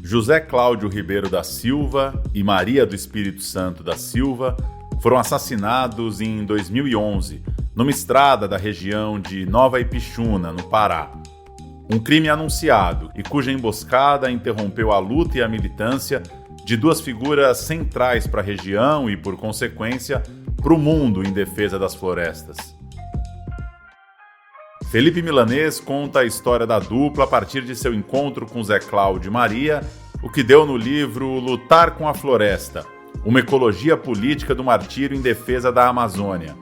José Cláudio Ribeiro da Silva e Maria do Espírito Santo da Silva foram assassinados em 2011, numa estrada da região de Nova Ipixuna, no Pará. Um crime anunciado e cuja emboscada interrompeu a luta e a militância de duas figuras centrais para a região e, por consequência, para o mundo em defesa das florestas. Felipe Milanês conta a história da dupla a partir de seu encontro com Zé Cláudio e Maria, o que deu no livro Lutar com a Floresta, uma ecologia política do martírio em defesa da Amazônia.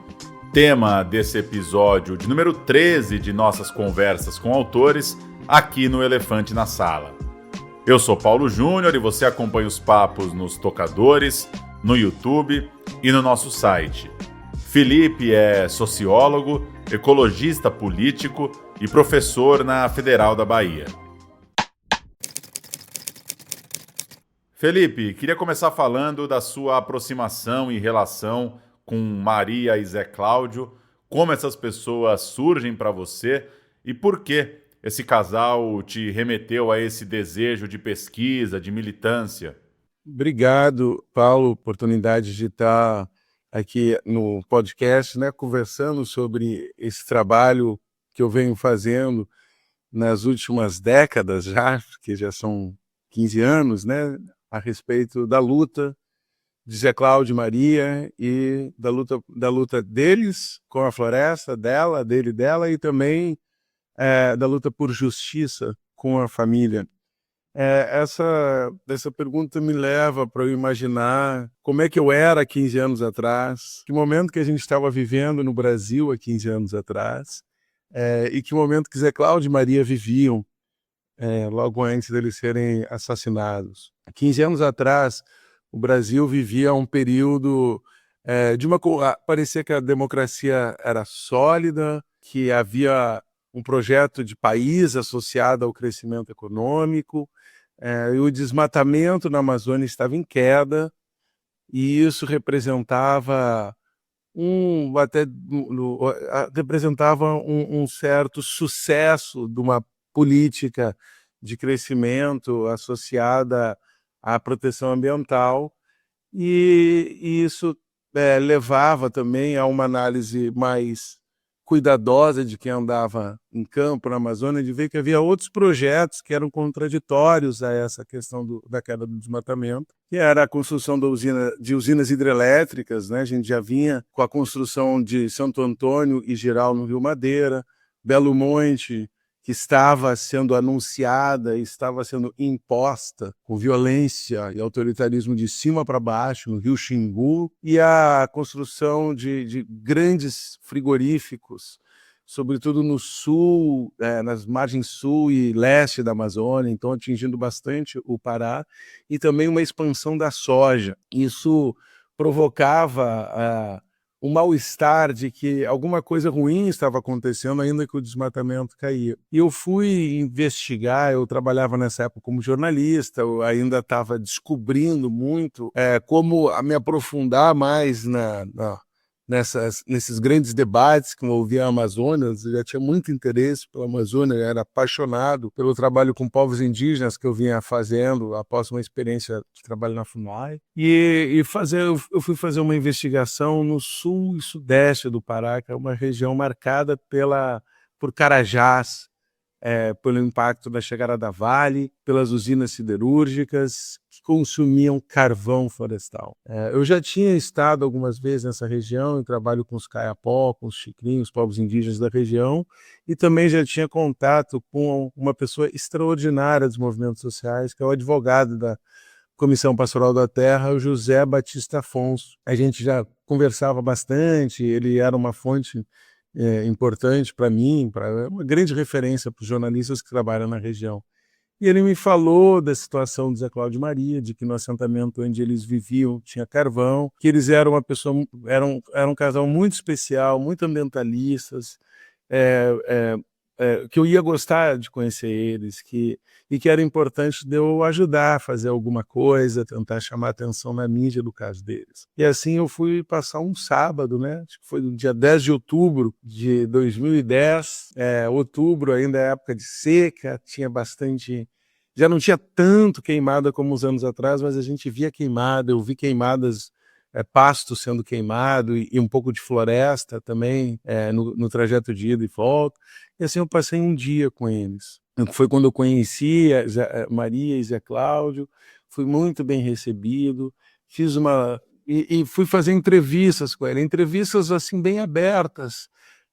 Tema desse episódio de número 13 de nossas conversas com autores, aqui no Elefante na Sala. Eu sou Paulo Júnior e você acompanha os papos nos tocadores, no YouTube e no nosso site. Felipe é sociólogo, ecologista político e professor na Federal da Bahia. Felipe, queria começar falando da sua aproximação e relação com Maria e Zé Cláudio, como essas pessoas surgem para você e por que esse casal te remeteu a esse desejo de pesquisa, de militância. Obrigado, Paulo, oportunidade de estar aqui no podcast, conversando sobre esse trabalho que eu venho fazendo nas últimas décadas já, que já são 15 anos, a respeito da luta de Zé Cláudio e Maria e da luta deles com a floresta, dela e também da luta por justiça com a família. Essa pergunta me leva para eu imaginar como é que eu era há 15 anos atrás, que momento que a gente estava vivendo no Brasil há 15 anos atrás, e que momento que Zé Cláudio e Maria viviam logo antes deles serem assassinados. Há 15 anos atrás, o Brasil vivia um período parecia que a democracia era sólida, que havia um projeto de país associado ao crescimento econômico, e o desmatamento na Amazônia estava em queda, e isso representava um certo sucesso de uma política de crescimento associada à proteção ambiental, e isso levava também a uma análise mais cuidadosa de quem andava em campo na Amazônia, de ver que havia outros projetos que eram contraditórios a essa questão da queda do desmatamento, que era a construção de usinas hidrelétricas, A gente já vinha com a construção de Santo Antônio e Jirau no Rio Madeira, Belo Monte, que estava sendo anunciada, estava sendo imposta com violência e autoritarismo de cima para baixo, no Rio Xingu, e a construção de grandes frigoríficos, sobretudo no sul, nas margens sul e leste da Amazônia, então atingindo bastante o Pará, e também uma expansão da soja. Isso provocava um mal-estar de que alguma coisa ruim estava acontecendo, ainda que o desmatamento caía. E eu fui investigar, eu trabalhava nessa época como jornalista, eu ainda estava descobrindo muito como me aprofundar mais nesses grandes debates que envolviam a Amazônia. Eu já tinha muito interesse pela Amazônia, eu era apaixonado pelo trabalho com povos indígenas que eu vinha fazendo após uma experiência de trabalho na FUNAI. Eu fui fazer uma investigação no sul e sudeste do Pará, que é uma região marcada por Carajás, pelo impacto da chegada da Vale, pelas usinas siderúrgicas que consumiam carvão florestal. Eu já tinha estado algumas vezes nessa região, eu trabalho com os Kayapó, com os Xikrin, povos indígenas da região, e também já tinha contato com uma pessoa extraordinária dos movimentos sociais, que é o advogado da Comissão Pastoral da Terra, o José Batista Afonso. A gente já conversava bastante, ele era uma fonte importante para mim, uma grande referência para os jornalistas que trabalham na região. E ele me falou da situação de Zé Cláudio e Maria, de que no assentamento onde eles viviam tinha carvão, que eles eram um casal muito especial, muito ambientalistas, que eu ia gostar de conhecer eles, e que era importante de eu ajudar a fazer alguma coisa, tentar chamar atenção na mídia do caso deles. E assim eu fui passar um sábado, acho que foi no dia 10 de outubro de 2010, outubro ainda é época de seca, tinha bastante Já não tinha tanto queimada como uns anos atrás, mas a gente via queimada, eu vi queimadas, pasto sendo queimado e um pouco de floresta também, no trajeto de ida e volta. E assim eu passei um dia com eles. Foi quando eu conheci Maria e Zé Cláudio, fui muito bem recebido, fiz e fui fazer entrevistas com ele, entrevistas assim bem abertas.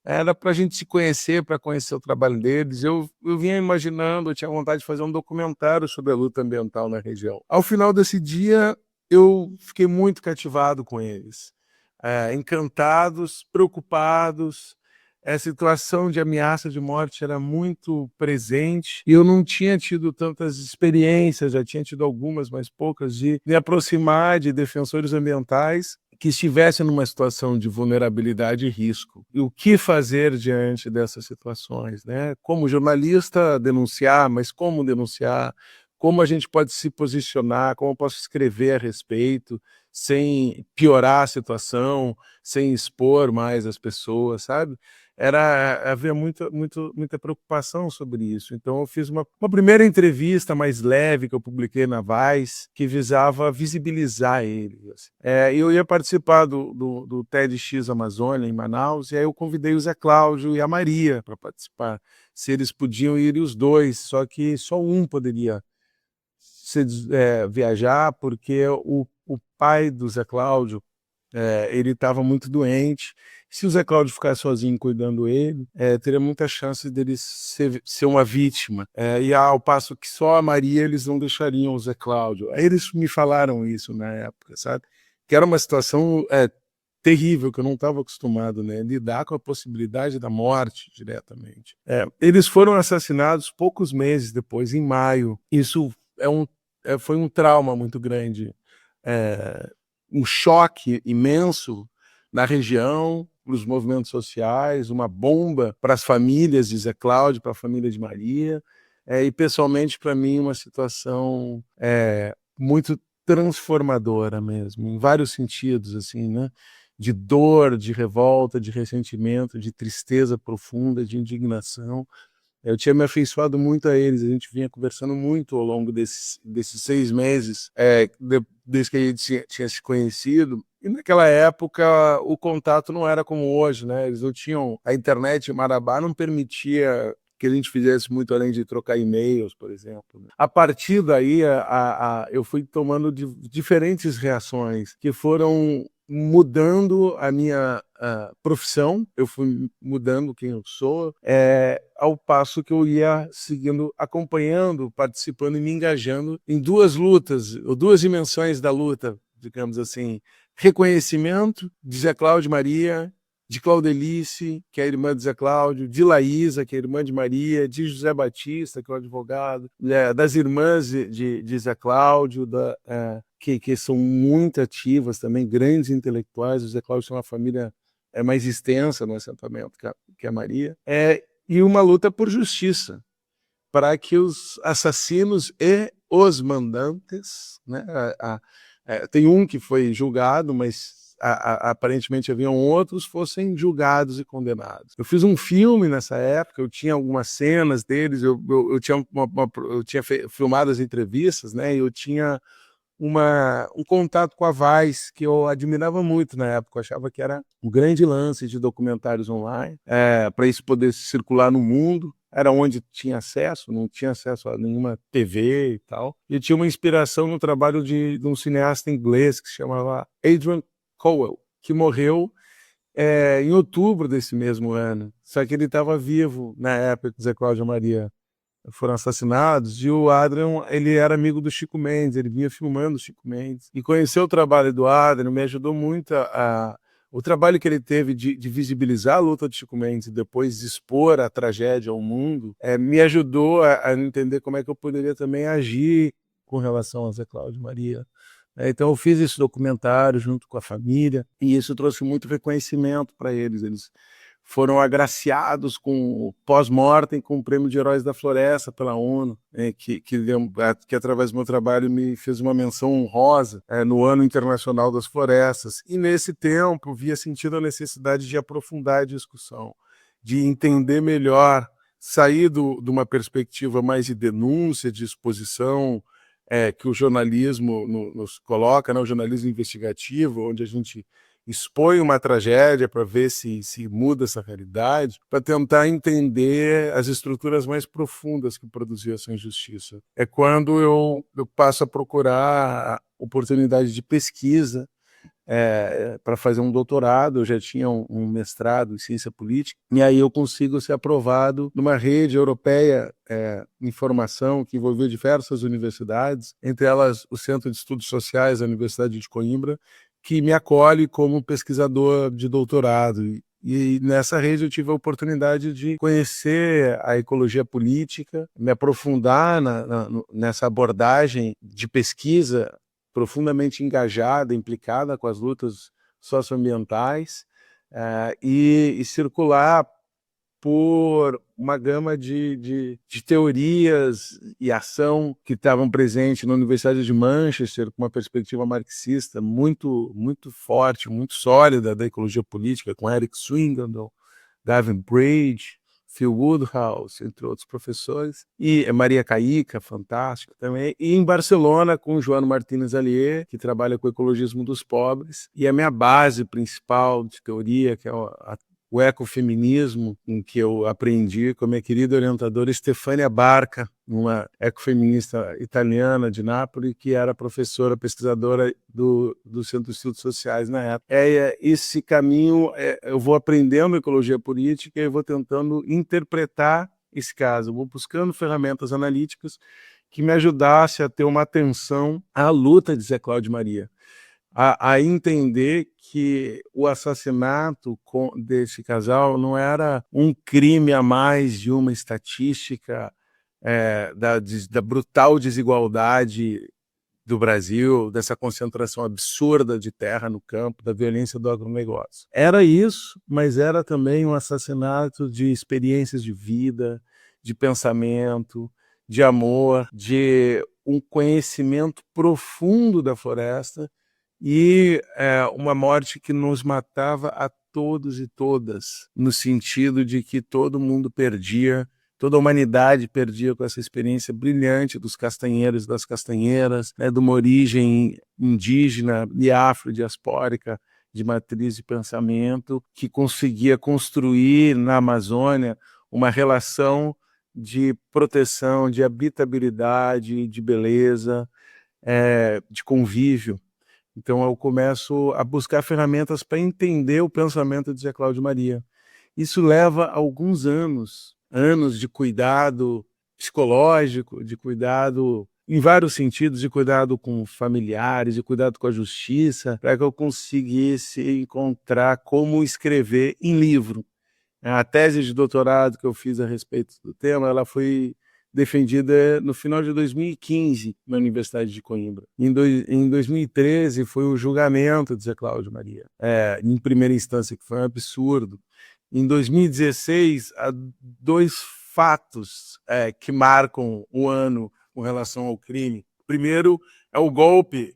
Era para a gente se conhecer, para conhecer o trabalho deles. Eu vinha imaginando, eu tinha vontade de fazer um documentário sobre a luta ambiental na região. Ao final desse dia, eu fiquei muito cativado com eles, encantados, preocupados. A situação de ameaça de morte era muito presente e eu não tinha tido tantas experiências, já tinha tido algumas, mas poucas, de me aproximar de defensores ambientais que estivessem numa situação de vulnerabilidade e risco. E o que fazer diante dessas situações, né? Como jornalista, denunciar, mas como denunciar? Como a gente pode se posicionar? Como eu posso escrever a respeito sem piorar a situação, sem expor mais as pessoas, sabe? Havia muita preocupação sobre isso. Então eu fiz uma primeira entrevista mais leve que eu publiquei na Vice, que visava visibilizar ele. Assim. Eu ia participar do TEDx Amazônia em Manaus, e aí eu convidei o Zé Cláudio e a Maria para participar, se eles podiam ir os dois, só que só um poderia viajar, porque o pai do Zé Cláudio, ele estava muito doente. Se o Zé Cláudio ficar sozinho cuidando dele, teria muita chance dele ser uma vítima. E ao passo que só a Maria eles não deixariam o Zé Cláudio. Aí eles me falaram isso na época, sabe? Que era uma situação terrível, que eu não estava acostumado, né? Lidar com a possibilidade da morte diretamente. Eles foram assassinados poucos meses depois, em maio. Isso foi um trauma muito grande. Um choque imenso na região, para os movimentos sociais, uma bomba para as famílias de Zé Cláudio, para a família de Maria, e pessoalmente para mim uma situação muito transformadora mesmo, em vários sentidos, assim, né? De dor, de revolta, de ressentimento, de tristeza profunda, de indignação. Eu tinha me afeiçoado muito a eles, a gente vinha conversando muito ao longo desses 6 meses, desde que a gente tinha se conhecido. E naquela época o contato não era como hoje, né? Eles não tinham, a internet em Marabá não permitia que a gente fizesse muito além de trocar e-mails, por exemplo. A partir daí, eu fui tomando diferentes reações que foram mudando a minha profissão, eu fui mudando quem eu sou, ao passo que eu ia seguindo, acompanhando, participando e me engajando em duas lutas, ou duas dimensões da luta, digamos assim: reconhecimento de Zé Cláudio e Maria, de Claudelice, que é a irmã de Zé Cláudio, de Laísa, que é a irmã de Maria, de José Batista, que é o advogado, das irmãs de Zé Cláudio, que são muito ativas também, grandes intelectuais. O Zé Cláudio tem uma família mais extensa no assentamento que a Maria. E uma luta por justiça, para que os assassinos e os mandantes, né, tem um que foi julgado, mas aparentemente haviam outros, fossem julgados e condenados. Eu fiz um filme nessa época, eu tinha algumas cenas deles, eu tinha filmado as entrevistas, né, e eu tinha um contato com a Vice, que eu admirava muito na época. Eu achava que era um grande lance de documentários online, para isso poder circular no mundo. Era onde tinha acesso, não tinha acesso a nenhuma TV e tal. E tinha uma inspiração no trabalho de um cineasta inglês que se chamava Adrian Cowell, que morreu em outubro desse mesmo ano. Só que ele estava vivo na época que Zé Cláudio e Maria foram assassinados, e o Adrian, ele era amigo do Chico Mendes, ele vinha filmando o Chico Mendes, e conhecer o trabalho do Adrian me ajudou muito o trabalho que ele teve de visibilizar a luta de Chico Mendes e depois expor a tragédia ao mundo, me ajudou a entender como é que eu poderia também agir com relação a Zé Cláudio e Maria. Então eu fiz esse documentário junto com a família, e isso trouxe muito reconhecimento para eles. Eles foram agraciados com pós-mortem com o Prêmio de Heróis da Floresta pela ONU, que através do meu trabalho me fez uma menção honrosa no Ano Internacional das Florestas. E nesse tempo via sentido a necessidade de aprofundar a discussão, de entender melhor sair de uma perspectiva mais de denúncia, de exposição, que o jornalismo nos coloca, né, o jornalismo investigativo, onde a gente expõe uma tragédia para ver se muda essa realidade, para tentar entender as estruturas mais profundas que produziam essa injustiça. É quando eu passo a procurar oportunidade de pesquisa para fazer um doutorado. Eu já tinha um mestrado em ciência política, e aí eu consigo ser aprovado numa rede europeia em formação que envolveu diversas universidades, entre elas o Centro de Estudos Sociais da Universidade de Coimbra, que me acolhe como pesquisador de doutorado. E nessa rede eu tive a oportunidade de conhecer a ecologia política, me aprofundar nessa abordagem de pesquisa profundamente engajada, implicada com as lutas socioambientais, e circular por uma gama de teorias e ação que estavam presentes na Universidade de Manchester, com uma perspectiva marxista muito, muito forte, muito sólida da ecologia política, com Eric Swingle, Gavin Brage, Phil Woodhouse, entre outros professores, e Maria Caíca, fantástica também, e em Barcelona com Joano Martínez Alier, que trabalha com o ecologismo dos pobres, e a minha base principal de teoria, que é o ecofeminismo, em que eu aprendi com a minha querida orientadora Stefania Barca, uma ecofeminista italiana de Nápoles, que era professora, pesquisadora do Centro de Estudos Sociais na época. Esse caminho, eu vou aprendendo ecologia política e vou tentando interpretar esse caso, eu vou buscando ferramentas analíticas que me ajudassem a ter uma atenção à luta de Zé Cláudio Maria, a entender que o assassinato desse casal não era um crime a mais de uma estatística da brutal desigualdade do Brasil, dessa concentração absurda de terra no campo, da violência do agronegócio. Era isso, mas era também um assassinato de experiências de vida, de pensamento, de amor, de um conhecimento profundo da floresta, e uma morte que nos matava a todos e todas, no sentido de que todo mundo perdia, toda a humanidade perdia com essa experiência brilhante dos castanheiros e das castanheiras, né, de uma origem indígena e afrodiaspórica, de matriz de pensamento, que conseguia construir na Amazônia uma relação de proteção, de habitabilidade, de beleza, de convívio. Então eu começo a buscar ferramentas para entender o pensamento de Zé Cláudio Maria. Isso leva alguns anos de cuidado psicológico, de cuidado em vários sentidos, de cuidado com familiares, de cuidado com a justiça, para que eu conseguisse encontrar como escrever em livro. A tese de doutorado que eu fiz a respeito do tema, ela foi defendida no final de 2015 na Universidade de Coimbra. Em 2013 foi o julgamento de Zé Cláudio Maria, em primeira instância, que foi um absurdo. Em 2016, há dois fatos que marcam o ano com relação ao crime. O primeiro é o golpe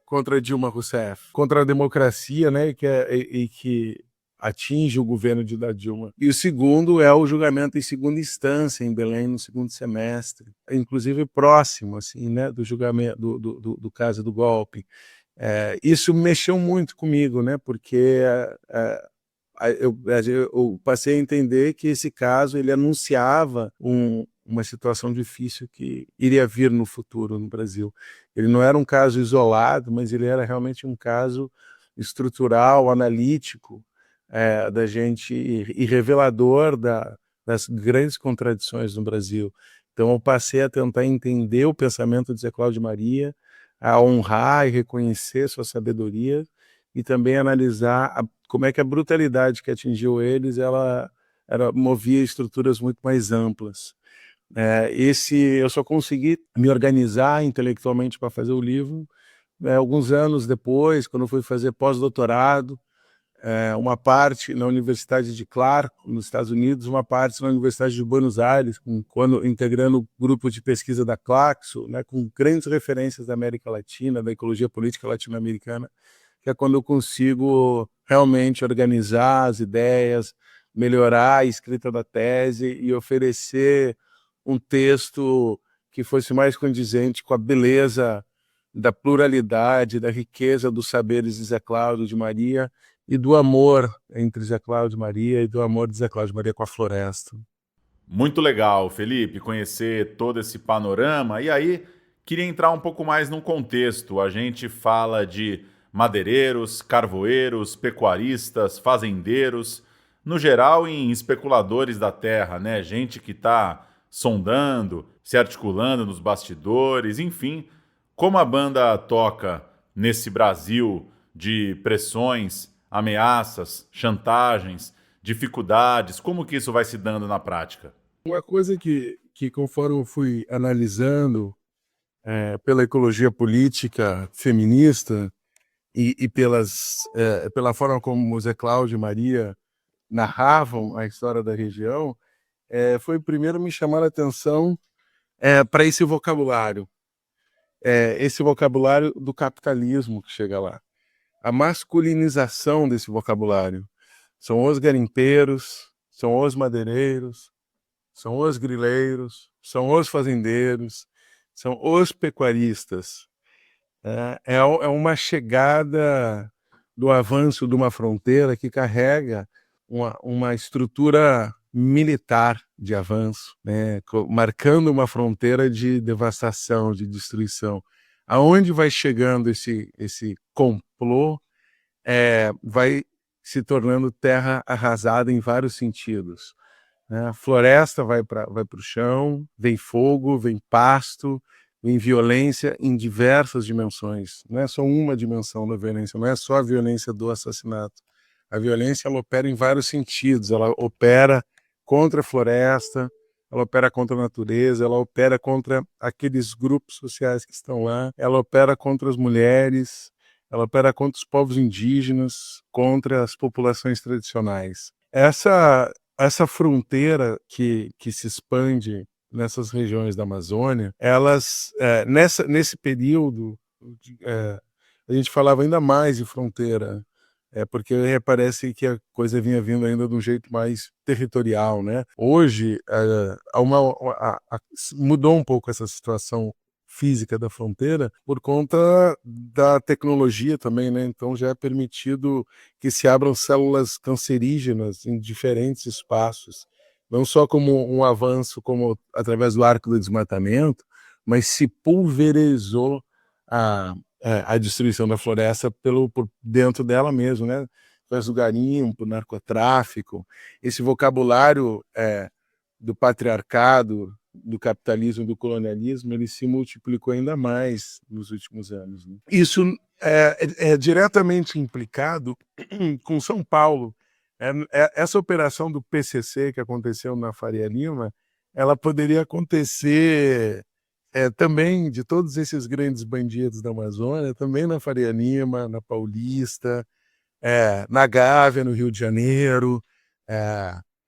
contra Dilma Rousseff, contra a democracia, né, que atinge o governo da Dilma. E o segundo é o julgamento em segunda instância em Belém no segundo semestre, inclusive próximo assim, né, do julgamento do caso do golpe. Isso mexeu muito comigo, né, porque eu passei a entender que esse caso ele anunciava uma situação difícil que iria vir no futuro no Brasil. Ele não era um caso isolado, mas ele era realmente um caso estrutural, analítico, da gente, e revelador das grandes contradições no Brasil. Então eu passei a tentar entender o pensamento de Zé Cláudio Maria, a honrar e reconhecer sua sabedoria, e também analisar como é que a brutalidade que atingiu eles, ela movia estruturas muito mais amplas. Eu só consegui me organizar intelectualmente para fazer o livro alguns anos depois, quando eu fui fazer pós-doutorado, uma parte na Universidade de Clark, nos Estados Unidos, uma parte na Universidade de Buenos Aires, integrando o grupo de pesquisa da Claxo, né, com grandes referências da América Latina, da ecologia política latino-americana, que é quando eu consigo realmente organizar as ideias, melhorar a escrita da tese e oferecer um texto que fosse mais condizente com a beleza da pluralidade, da riqueza dos saberes de Zé Cláudio de Maria e do amor entre Zé Cláudio de Maria e do amor de Zé Cláudio de Maria com a floresta. Muito legal, Felipe, conhecer todo esse panorama. E aí, queria entrar um pouco mais num contexto. A gente fala de madeireiros, carvoeiros, pecuaristas, fazendeiros, no geral em especuladores da terra, né? Gente que está sondando, se articulando nos bastidores, enfim. Como a banda toca nesse Brasil de pressões, ameaças, chantagens, dificuldades, como que isso vai se dando na prática? Uma coisa que conforme eu fui analisando pela ecologia política feminista e pela forma como Zé Cláudio e Maria narravam a história da região, foi primeiro me chamar a atenção para esse vocabulário do capitalismo que chega lá. A masculinização desse vocabulário. São os garimpeiros, são os madeireiros, são os grileiros, são os fazendeiros, são os pecuaristas. É uma chegada do avanço de uma fronteira que carrega uma estrutura militar de avanço, né, marcando uma fronteira de devastação, de destruição. Aonde vai chegando esse complô, vai se tornando terra arrasada em vários sentidos. A floresta vai para o chão, vem fogo, vem pasto, vem violência em diversas dimensões. Não é só uma dimensão da violência, não é só a violência do assassinato. A violência ela opera em vários sentidos, ela opera contra a floresta, ela opera contra a natureza, ela opera contra aqueles grupos sociais que estão lá, ela opera contra as mulheres, ela opera contra os povos indígenas, contra as populações tradicionais. Essa fronteira que se expande nessas regiões da Amazônia, elas, nesse período, a gente falava ainda mais de fronteira, porque parece que a coisa vinha vindo ainda de um jeito mais territorial, né? Hoje, mudou um pouco essa situação física da fronteira por conta da tecnologia também, né? Então já é permitido que se abram células cancerígenas em diferentes espaços, não só como um avanço como através do arco do desmatamento, mas se pulverizou a destruição da floresta por dentro dela mesmo, né? Através do garimpo, narcotráfico, esse vocabulário do patriarcado, do capitalismo, do colonialismo, ele se multiplicou ainda mais nos últimos anos, né? Isso é diretamente implicado com São Paulo. Essa operação do PCC que aconteceu na Faria Lima, ela poderia acontecer também de todos esses grandes bandidos da Amazônia, também na Faria Lima, na Paulista, na Gávea, no Rio de Janeiro,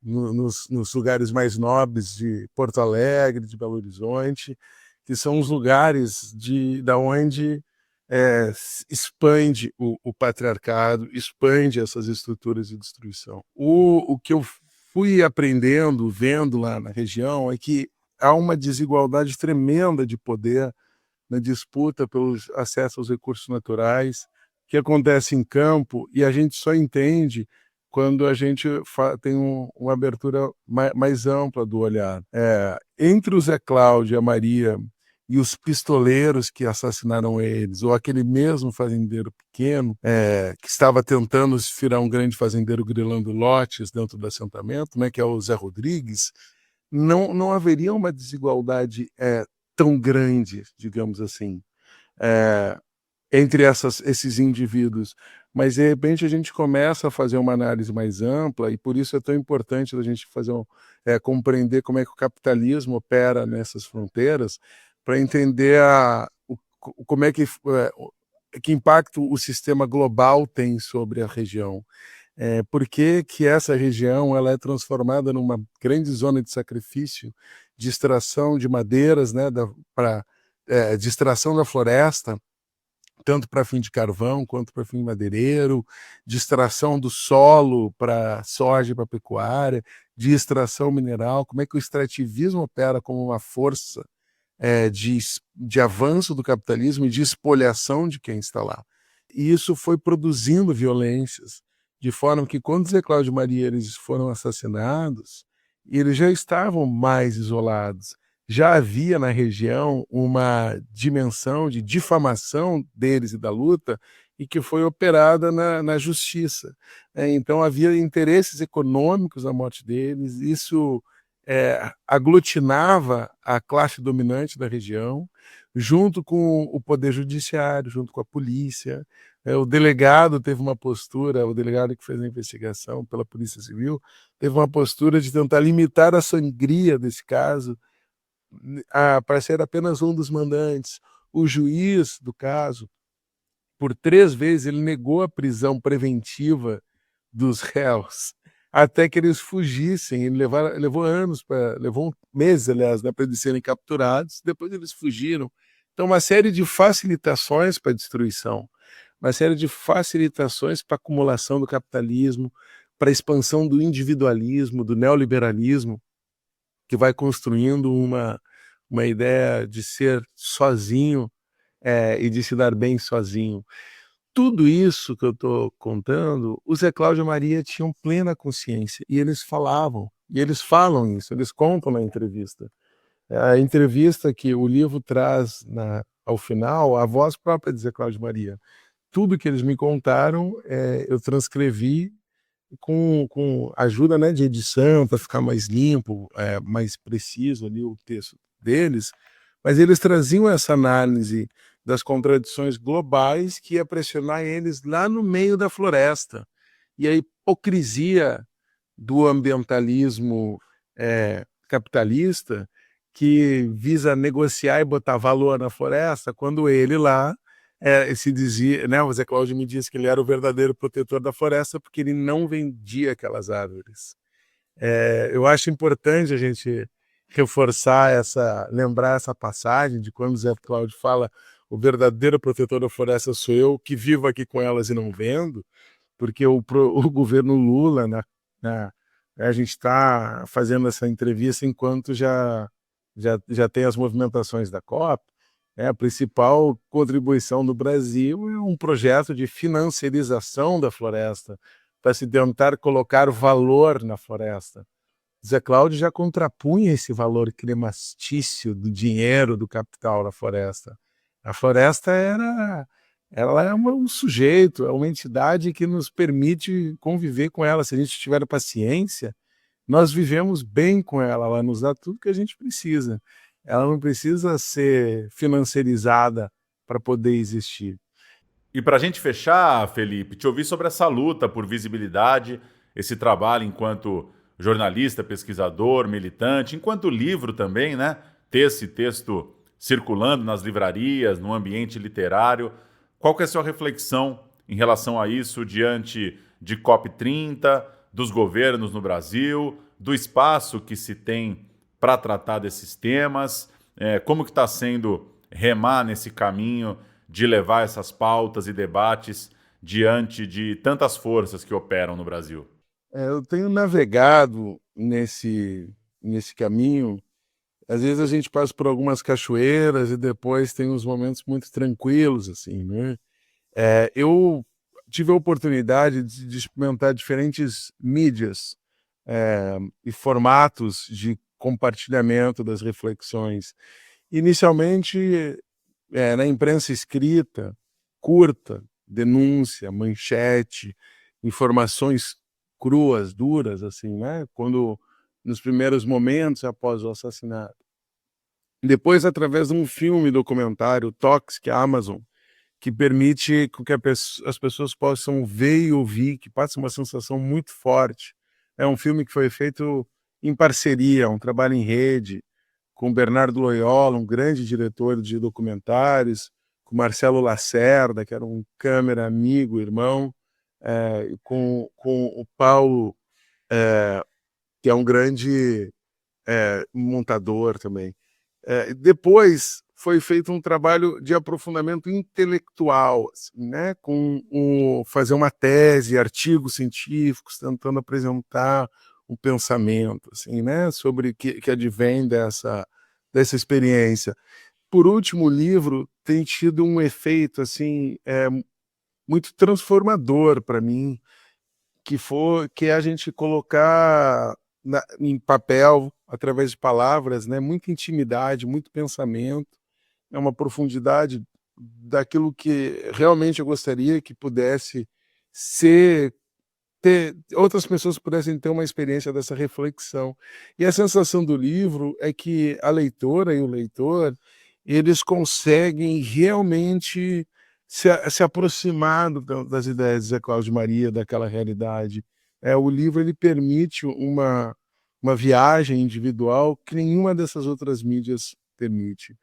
nos lugares mais nobres de Porto Alegre, de Belo Horizonte, que são os lugares da onde expande o patriarcado, expande essas estruturas de destruição. O que eu fui aprendendo, vendo lá na região, é que há uma desigualdade tremenda de poder na disputa pelo acesso aos recursos naturais, que acontece em campo, e a gente só entende quando a gente tem uma abertura mais ampla do olhar. Entre o Zé Cláudio e a Maria e os pistoleiros que assassinaram eles, ou aquele mesmo fazendeiro pequeno que estava tentando se virar um grande fazendeiro grilando lotes dentro do assentamento, né, que é o Zé Rodrigues, não haveria uma desigualdade tão grande, digamos assim, entre esses indivíduos. Mas, de repente, a gente começa a fazer uma análise mais ampla, e por isso é tão importante a gente compreender como é que o capitalismo opera nessas fronteiras, para entender como é que impacto o sistema global tem sobre a região. Por que essa região ela é transformada numa grande zona de sacrifício, de extração de madeiras, né, de extração da floresta, tanto para fim de carvão quanto para fim madeireiro, de extração do solo para soja e para pecuária, de extração mineral, como é que o extrativismo opera como uma força de avanço do capitalismo e de espoliação de quem está lá. E isso foi produzindo violências, de forma que quando Zé Cláudio Maria eles foram assassinados, eles já estavam mais isolados. Já havia na região uma dimensão de difamação deles e da luta e que foi operada na justiça. Então havia interesses econômicos na morte deles, isso aglutinava a classe dominante da região, junto com o poder judiciário, junto com a polícia. O delegado teve uma postura, o delegado que fez a investigação pela Polícia Civil, teve uma postura de tentar limitar a sangria desse caso para ser apenas um dos mandantes. O juiz do caso, por 3 vezes, ele negou a prisão preventiva dos réus até que eles fugissem. Ele levou anos, levou meses, aliás, né, para eles serem capturados. Depois eles fugiram. Então, uma série de facilitações para a destruição, uma série de facilitações para a acumulação do capitalismo, para a expansão do individualismo, do neoliberalismo, que vai construindo uma ideia de ser sozinho e de se dar bem sozinho. Tudo isso que eu estou contando, o Zé Cláudio e Maria tinham plena consciência, e eles falavam, e eles falam isso, eles contam na entrevista. A entrevista que o livro traz ao final, a voz própria de Zé Cláudio e Maria. Tudo que eles me contaram, eu transcrevi com ajuda, né, de edição, para ficar mais limpo, mais preciso ali o texto deles, mas eles traziam essa análise das contradições globais que ia pressionar eles lá no meio da floresta. E a hipocrisia do ambientalismo capitalista, que visa negociar e botar valor na floresta, quando ele lá se dizia, né, o Zé Cláudio me disse que ele era o verdadeiro protetor da floresta porque ele não vendia aquelas árvores. Eu acho importante a gente reforçar lembrar essa passagem de quando o Zé Cláudio fala: o verdadeiro protetor da floresta sou eu, que vivo aqui com elas e não vendo, porque o governo Lula, a gente está fazendo essa entrevista enquanto já tem as movimentações da COP. A principal contribuição do Brasil é um projeto de financiarização da floresta, para se tentar colocar valor na floresta. Zé Cláudio já contrapunha esse valor crematício do dinheiro, do capital na floresta. A floresta ela é um sujeito, é uma entidade que nos permite conviver com ela. Se a gente tiver paciência, nós vivemos bem com ela, ela nos dá tudo que a gente precisa. Ela não precisa ser financiarizada para poder existir. E para a gente fechar, Felipe, te ouvir sobre essa luta por visibilidade, esse trabalho enquanto jornalista, pesquisador, militante, enquanto livro também, né? Ter esse texto circulando nas livrarias, no ambiente literário. Qual que é a sua reflexão em relação a isso diante de COP30, dos governos no Brasil, do espaço que se tem para tratar desses temas? Como que está sendo remar nesse caminho de levar essas pautas e debates diante de tantas forças que operam no Brasil? Eu tenho navegado nesse caminho. Às vezes a gente passa por algumas cachoeiras e depois tem uns momentos muito tranquilos, assim, né? Eu tive a oportunidade de experimentar diferentes mídias e formatos de compartilhamento das reflexões. Inicialmente, na imprensa escrita, curta, denúncia, manchete, informações cruas, duras, assim, né? Quando, nos primeiros momentos após o assassinato. Depois, através de um filme documentário, Toxic, Amazon, que permite que as pessoas possam ver e ouvir, que passa uma sensação muito forte. É um filme que foi feito em parceria, um trabalho em rede, com Bernardo Loyola, um grande diretor de documentários, com Marcelo Lacerda, que era um câmera amigo, irmão, com o Paulo, que é um grande montador também. Depois foi feito um trabalho de aprofundamento intelectual, assim, né? Fazer uma tese, artigos científicos, tentando apresentar o pensamento, assim, né? Sobre que advém dessa experiência. Por último, o livro tem tido um efeito assim muito transformador para mim, que é a gente colocar em papel, através de palavras, né, muita intimidade, muito pensamento, é uma profundidade daquilo que realmente eu gostaria que pudesse ser outras pessoas pudessem ter uma experiência dessa reflexão. E a sensação do livro é que a leitora e o leitor, eles conseguem realmente se aproximar das ideias de Zé Cláudio Maria, daquela realidade. O livro ele permite uma viagem individual que nenhuma dessas outras mídias permite.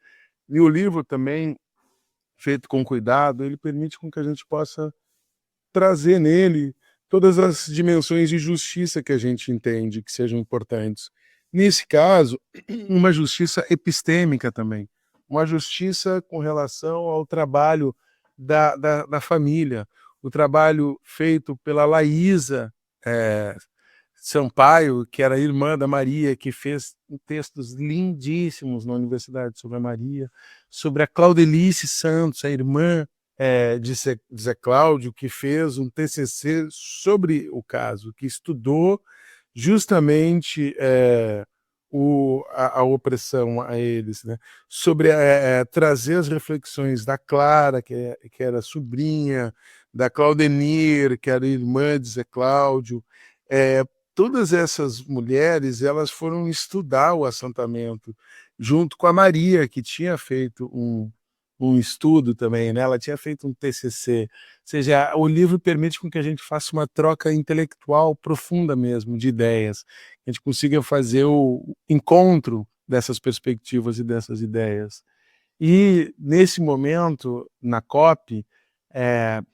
E o livro também, feito com cuidado, ele permite com que a gente possa trazer nele todas as dimensões de justiça que a gente entende que sejam importantes. Nesse caso, uma justiça epistêmica também, uma justiça com relação ao trabalho da família, o trabalho feito pela Laísa Sampaio, que era irmã da Maria, que fez textos lindíssimos na universidade sobre a Maria, sobre a Claudelice Santos, a irmã de Zé Cláudio, que fez um TCC sobre o caso, que estudou justamente a opressão a eles, né? Sobre trazer as reflexões da Clara, que era sobrinha, da Claudenir, que era irmã de Zé Cláudio. Todas essas mulheres, elas foram estudar o assentamento junto com a Maria, que tinha feito um estudo também, né? Ela tinha feito um TCC. Ou seja, o livro permite com que a gente faça uma troca intelectual profunda mesmo, de ideias. Que a gente consiga fazer o encontro dessas perspectivas e dessas ideias. E, nesse momento, na COP,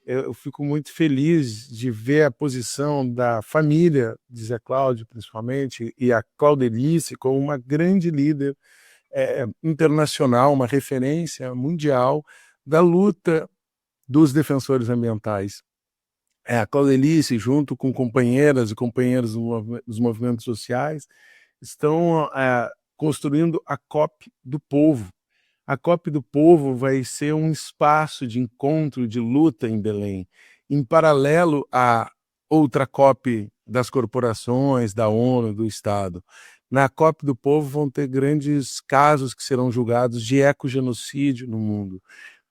eu fico muito feliz de ver a posição da família de Zé Cláudio, principalmente, e a Claudelice como uma grande líder internacional, uma referência mundial da luta dos defensores ambientais. A Claudelice, junto com companheiras e companheiros dos movimentos sociais, estão construindo a COP do Povo. A COP do Povo vai ser um espaço de encontro, de luta em Belém, em paralelo à outra COP das corporações, da ONU, do Estado. Na COP do Povo vão ter grandes casos que serão julgados de ecogenocídio no mundo.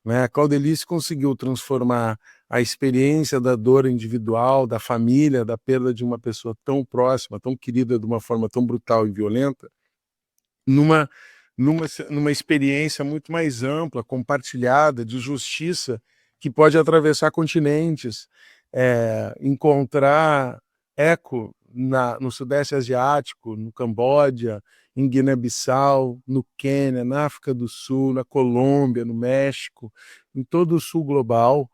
A Claudelice conseguiu transformar a experiência da dor individual, da família, da perda de uma pessoa tão próxima, tão querida, de uma forma tão brutal e violenta, numa experiência muito mais ampla, compartilhada, de justiça, que pode atravessar continentes, encontrar eco no Sudeste Asiático, no Camboja, em Guiné-Bissau, no Quênia, na África do Sul, na Colômbia, no México, em todo o Sul global,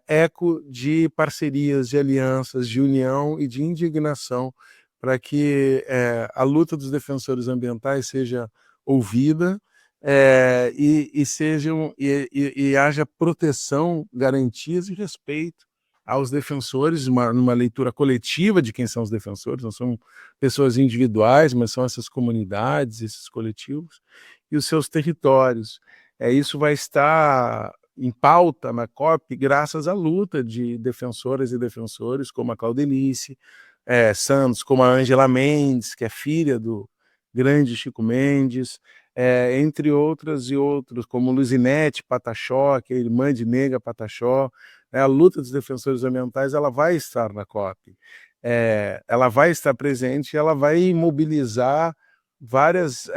eco de parcerias, de alianças, de união e de indignação para que a luta dos defensores ambientais seja ouvida e haja proteção, garantias e respeito aos defensores, numa leitura coletiva de quem são os defensores, não são pessoas individuais, mas são essas comunidades, esses coletivos, e os seus territórios. Isso vai estar em pauta na COP graças à luta de defensoras e defensores como a Claudelice Santos, como a Ângela Mendes, que é filha do grande Chico Mendes, entre outras e outros, como Luzinete Pataxó, que é irmã de Nega Pataxó. A luta dos defensores ambientais ela vai estar na COP, ela vai estar presente, ela vai mobilizar várias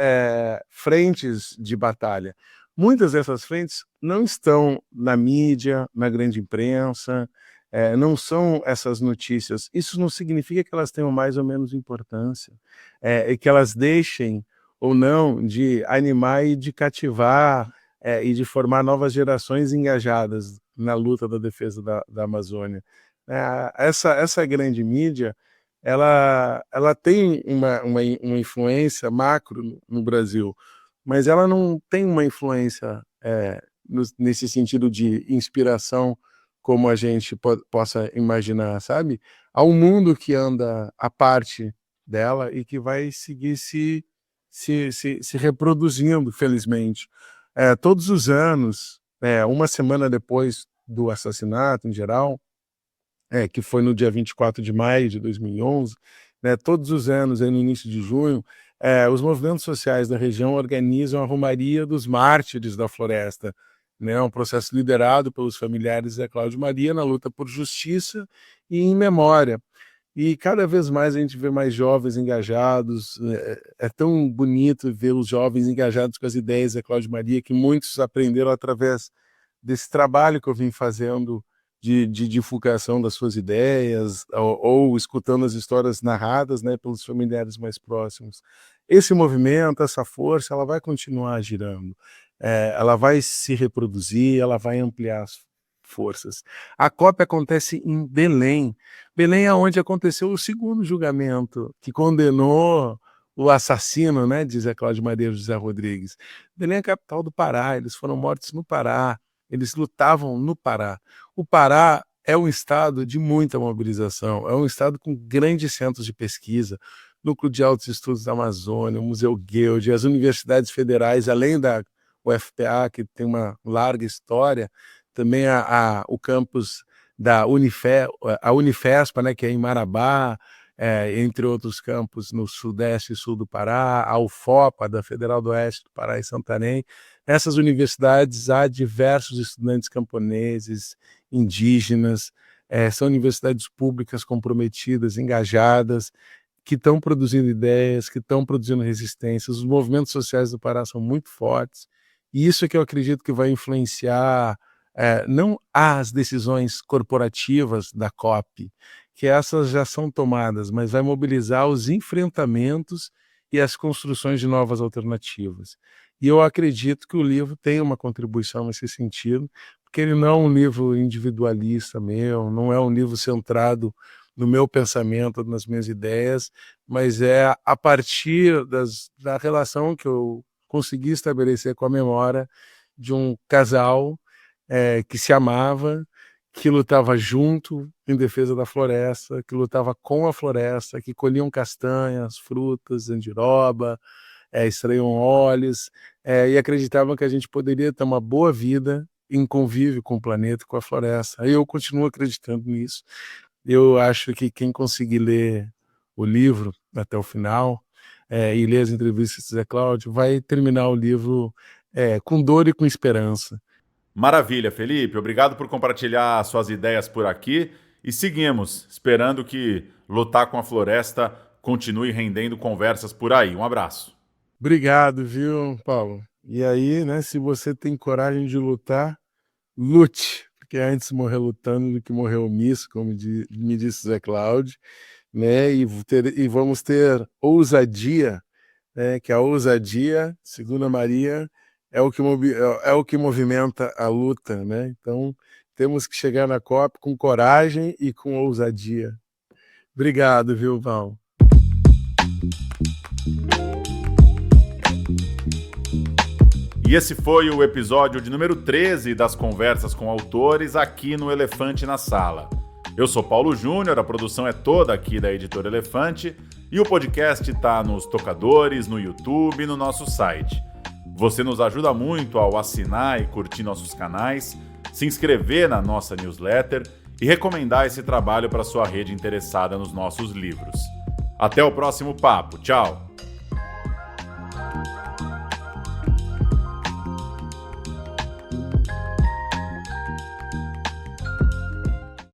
frentes de batalha. Muitas dessas frentes não estão na mídia, na grande imprensa, não são essas notícias. Isso não significa que elas tenham mais ou menos importância, e que elas deixem ou não de animar e de cativar e de formar novas gerações engajadas na luta da defesa da Amazônia. Essa grande mídia, ela tem uma influência macro no Brasil, mas ela não tem uma influência nesse sentido de inspiração como a gente possa imaginar, sabe? Há um mundo que anda à parte dela e que vai seguir se reproduzindo, felizmente. Todos os anos, uma semana depois do assassinato, em geral, que foi no dia 24 de maio de 2011, né, todos os anos, aí no início de junho, os movimentos sociais da região organizam a Romaria dos Mártires da Floresta, né, um processo liderado pelos familiares de Cláudio Maria na luta por justiça e em memória. E cada vez mais a gente vê mais jovens engajados, é tão bonito ver os jovens engajados com as ideias de Cláudio Maria, que muitos aprenderam através desse trabalho que eu vim fazendo de divulgação das suas ideias, ou escutando as histórias narradas, né, pelos familiares mais próximos. Esse movimento, essa força, ela vai continuar girando, ela vai se reproduzir, ela vai ampliar as forças. A COP acontece em Belém. Belém é onde aconteceu o segundo julgamento, que condenou o assassino, né, de Zé Cláudio Maria e José Rodrigues. Belém é a capital do Pará, eles foram mortos no Pará. Eles lutavam no Pará. O Pará é um estado de muita mobilização, é um estado com grandes centros de pesquisa, Núcleo de Altos Estudos da Amazônia, o Museu Guild, as universidades federais, além da UFPA, que tem uma larga história, também o campus da a Unifespa, né, que é em Marabá, entre outros campos no sudeste e sul do Pará, a UFOPA, da Federal do Oeste do Pará e Santarém. Nessas universidades há diversos estudantes camponeses, indígenas, são universidades públicas comprometidas, engajadas, que estão produzindo ideias, que estão produzindo resistências. Os movimentos sociais do Pará são muito fortes, e isso é que eu acredito que vai influenciar não as decisões corporativas da COP, que essas já são tomadas, mas vai mobilizar os enfrentamentos e as construções de novas alternativas. E eu acredito que o livro tem uma contribuição nesse sentido, porque ele não é um livro individualista meu, não é um livro centrado no meu pensamento, nas minhas ideias, mas é a partir da relação que eu consegui estabelecer com a memória de um casal que se amava, que lutava junto em defesa da floresta, que lutava com a floresta, que colhiam castanhas, frutas, andiroba, extraíam óleos, e acreditavam que a gente poderia ter uma boa vida em convívio com o planeta, com a floresta. Eu continuo acreditando nisso. Eu acho que quem conseguir ler o livro até o final e ler as entrevistas de Zé Cláudio vai terminar o livro com dor e com esperança. Maravilha, Felipe. Obrigado por compartilhar suas ideias por aqui. E seguimos, esperando que lutar com a floresta continue rendendo conversas por aí. Um abraço. Obrigado, viu, Paulo? E aí, né, se você tem coragem de lutar, lute, porque é antes morrer lutando do que morrer omisso, como me disse Zé Cláudio, né, e vamos ter ousadia, né, que a ousadia, segundo a Maria, é o que movimenta a luta, né? Então, temos que chegar na COP com coragem e com ousadia. Obrigado, viu, Val? E esse foi o episódio de número 13 das Conversas com Autores aqui no Elefante na Sala. Eu sou Paulo Júnior, a produção é toda aqui da Editora Elefante e o podcast está nos tocadores, no YouTube e no nosso site. Você nos ajuda muito ao assinar e curtir nossos canais, se inscrever na nossa newsletter e recomendar esse trabalho para sua rede interessada nos nossos livros. Até o próximo papo. Tchau!